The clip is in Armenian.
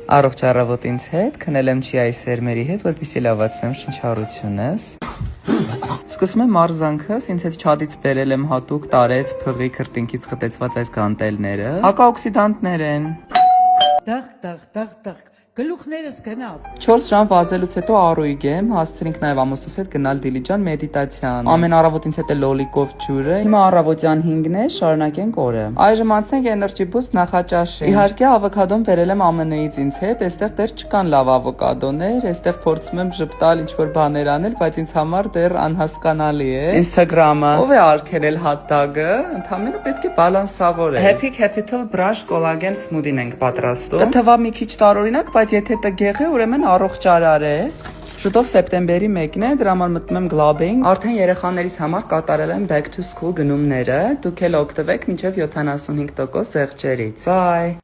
Առողջ առավոտ ինձ հետ, քնել եմ չի այս սերմերի հետ, որպեսզի լավացնեմ շնչառությունս։ Սկսում եմ մարզանքս, ինձ հետ չադից բերել եմ հատուկ տարեց փղի քրտինքից խտեցված այս գանտելները։ Հակաօքսիդանտներ են։ Տղ, գլուխներս գնալ։ 4 ժամ վազելուց հետո առույգ եմ, հասցրինք նաև ամուսնուս հետ գնալ Դիլիջան մեդիտացիան։ Ամեն առավոտ ինձ հետ է լոլիկով ջուրը։ Հիմա առավոտյան 5-ն է, շարունակենք օրը։ Այժմ անցնենք Energy Boost նախաճաշին։ Իհարկե ավոկադոն բերել եմ ԱՄՆ-ից ինձ հետ, այստեղ դեռ չկան լավ ավոկադոներ, այստեղ փորձում եմ ժպտալ ինչ-որ բաներ անել, բայց ինձ համար դեռ անհասկանալի է։ Instagram-ը ով է արգելել հատտագը, ընդհանրապես պետք է բալանսավոր է։ Happy Capital Brush Collagen Smoothie-ն ենք պատրաստում։ Կթվա մի քիչ տարօրինակ, բայց եթե տգեղ է, ուրեմն առողջարար է։ Շուտով սեպտեմբերի 1-ն է, դրա համար մտնում եմ Globing։ Արդեն երեխաներիս համար կատարել եմ back to school գնումները։ Դուք էլ օգտվեք մինչև 75% զեղչերից։ Bye։